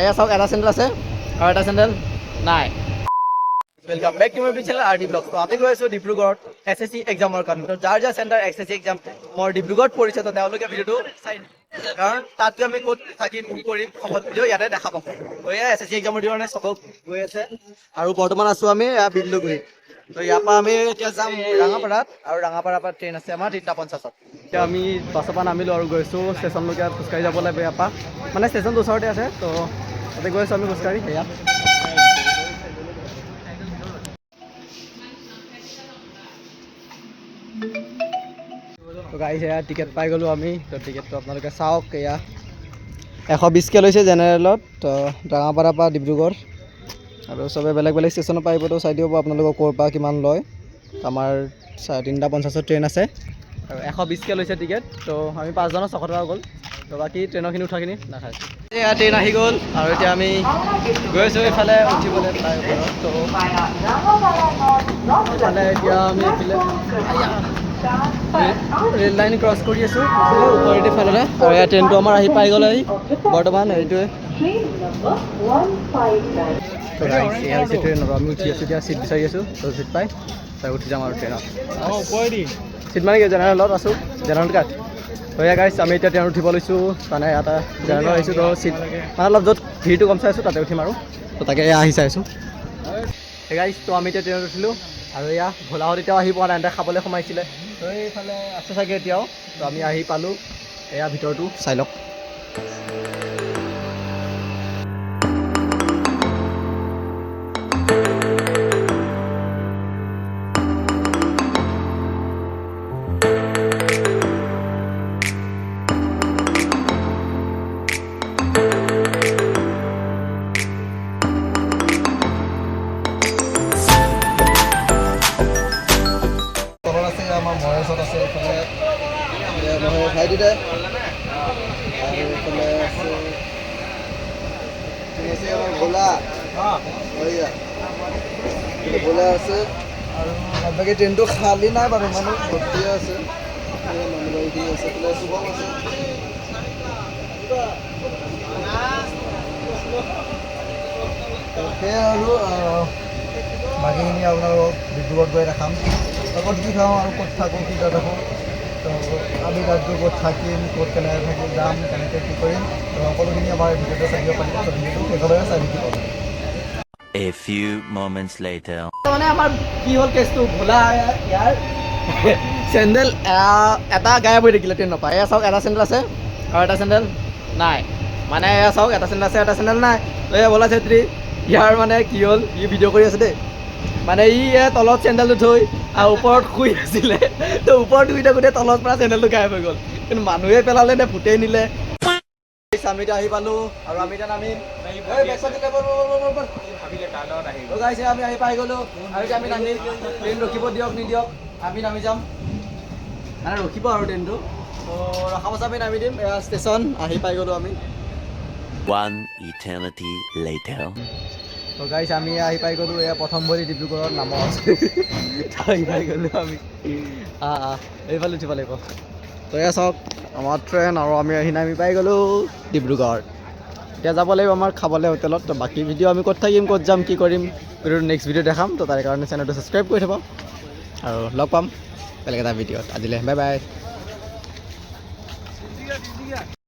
এয়া চাওক এটা চেণ্ডেল আছে আৰু এটা চেণ্ডেল নাই। Welcome back to my channel RD blog. तो আমি গৈ আছো ডিব্ৰুগড়ত এছএছসি এক্সামৰ কাৰণে। তো যাৰ চেণ্টাৰ এছএছসি এক্সাম মোৰ ডিব্ৰুগড়ত পৰিছে, তো তেওঁলোকে ভিডিঅ'টো চাই, কাৰণ তাতকৈ আমি ক'ত থাকিম কি কৰিম সময় ভিডিঅ' ইয়াতে দেখা পাম। তো এয়া এছএছসি এক্সামৰ কাৰণে চবক গৈ আছে আৰু বৰ্তমান আছো আমি বিন্দুগুৰিত। তো ইয়াৰ পৰা আমি এতিয়া যাম ৰাঙাপাৰাত, আৰু ৰাঙাপাৰাৰ পৰা ট্ৰেইন আছে আমাৰ 3:50-ত। এতিয়া আমি বাছৰ পৰা নামিলোঁ আৰু গৈছোঁ ষ্টেচনলৈকে খোজকাঢ়ি যাব লাগিব। ইয়াৰ পৰা মানে ষ্টেচনটো ওচৰতে আছে, তো তাতে গৈ আছোঁ আমি খোজকাঢ়ি। সেয়া তো গাড়ী সেয়া টিকেট পাই গ'লোঁ আমি। তো টিকেটটো আপোনালোকে চাওক, এয়া 120কৈ লৈছে জেনেৰেলত, তো ৰাঙাপাৰাৰ পৰা ডিব্ৰুগড়। আৰু চবে বেলেগ বেলেগ ষ্টেচনৰ পৰা আহিব, তো চাই দিব আপোনালোকক ক'ৰ পৰা কিমান লয়। আমাৰ 3:50ত ট্ৰেইন আছে আৰু 120কৈ লৈছে টিকেট। তো আমি 5জনৰ 600 টকা গ'ল। তো বাকী ট্ৰেইনৰখিনি উঠাখিনি নাখায়। এয়া ট্ৰেইন আহি গ'ল আৰু এতিয়া আমি গৈ আছোঁ এইফালে উঠিবলৈ ফ্লাইঅভাৰত। তো এইফালে এতিয়া আমি এইফালে ৰেল লাইন ক্ৰছ কৰি আছোঁ ওপৰেদি ফালে। আৰু এয়া ট্ৰেইনটো আমাৰ আহি পাই গ'লে বৰ্তমান এইটোৱে। তো এয়া হৈছে ট্ৰেইন আৰু আমি উঠি আছোঁ এতিয়া, চিট বিচাৰি আছোঁ। তো চিট পাই তাই উঠি যাম আৰু ট্ৰেইনত। চিট মানে কি জেনেৰেলত আছোঁ, জেনেৰেল কাৰ্ড। তো এয়া গাইছ আমি এতিয়া ট্ৰেইনত উঠিব লৈছোঁ, মানে এটা জেনেৰেলত আহিছোঁ। তো চিট মানে অলপ য'ত ভিৰটো কম চাই আছোঁ তাতে উঠিম আৰু। তো তাকে এয়া আহি চাইছোঁ গাইছ। তো আমি এতিয়া ট্ৰেইনত উঠিলোঁ আৰু এয়া ভোলাহঁত এতিয়াও আহি পোৱা নাই, এহেঁতে খাবলৈ সোমাইছিলে। তো এইফালে আছে চাগে এতিয়াও। তো আমি আহি পালোঁ, এয়া ভিতৰটো চাই লওক। আমাৰ মহেশত আছে এইফালে খাই দিলে, আৰু এইফালে আছে আমাৰ ভোলা ভোলা আছে। আৰু বাকী ট্ৰেইনটো খালী নাই বাৰু, মানুহ ভৰ্তিয়ে আছে, মানুহ বাৰীখিনি আছে। এইফালে শুভম আছে। সেয়াই আৰু বাকীখিনি আপোনালোকক ডিব্ৰুগড়ত গৈ দেখাম, ক'ত কি খাওঁ আৰু ক'ত থাকোঁ, কি থাকোঁ। তো আমি তাত গৈ ক'ত থাকিম, ক'ত কেনেকৈ থাকি যাম, কেনেকৈ কি কৰিম, তো সকলোখিনি আমাৰ ভিডিঅ'তে চাই দিব পাৰিম। তো ভিডিঅ'টো শেষলৈকে চাই থাকিব। A few moments later. মানে আমাৰ কি হ'ল কেছটো, ভোলা ইয়াৰ চেণ্ডেল এটা গায়ব হৈ থাকিলে ট্ৰেইনৰ পৰা। এয়া চাওক এটা চেণ্ডেল আছে আৰু এটা চেণ্ডেল নাই। মানে এয়া চাওক এটা চেণ্ডেল আছে, এটা চেণ্ডেল নাই। তো এয়া ভোলা চেত্ৰী ইয়াৰ মানে কি হ'ল, ই ভিডিঅ' কৰি আছে দেই। মানে ই তলত চেণ্ডেলটো থৈ আৰু ওপৰত শুই আছিলে। তো ওপৰত শুই থাকোঁতে তলত পৰা চেণ্ডেলটো গায়ব হৈ গ'ল। কিন্তু মানুহে পেলালে নে ভূতেই নিলে। আমি এতিয়া আহি পালোঁ আৰু আমি এতিয়া নামিম। আমি আহি পাই গ'লোঁ আৰু এতিয়া আমি নামিম। ট্ৰেইন ৰখিব দিয়ক নিদিয়ক আমি নামি যাম, মানে ৰখিব আৰু ট্ৰেইনটো। তো ৰখা পাছত আমি নামি দিম। এয়া ষ্টেচন আহি পাই গ'লোঁ আমি। One eternity later. তো গাইছ আমি আহি পাই গ'লোঁ এয়া প্ৰথম ভৰি ডিব্ৰুগড়ত নামত। আহি পাই গ'লোঁ আমি। এইফালে উঠিব লাগিব। তো এয়া চাওক আমাৰ ট্ৰেইন, আৰু আমি আহি নামি পাই গ'লোঁ ডিব্ৰুগড়। এতিয়া যাব লাগিব আমাৰ খাবলৈ হোটেলত। তো বাকী ভিডিঅ' আমি ক'ত থাকিম, ক'ত যাম, কি কৰিম, ভিডিঅ'টো নেক্সট ভিডিঅ' দেখাম। তো তাৰে কাৰণে চেনেলটো ছাবস্ক্ৰাইব কৰি থ'ব আৰু লগ পাম বেলেগ এটা ভিডিঅ'ত। আজিলৈ বাই বাই।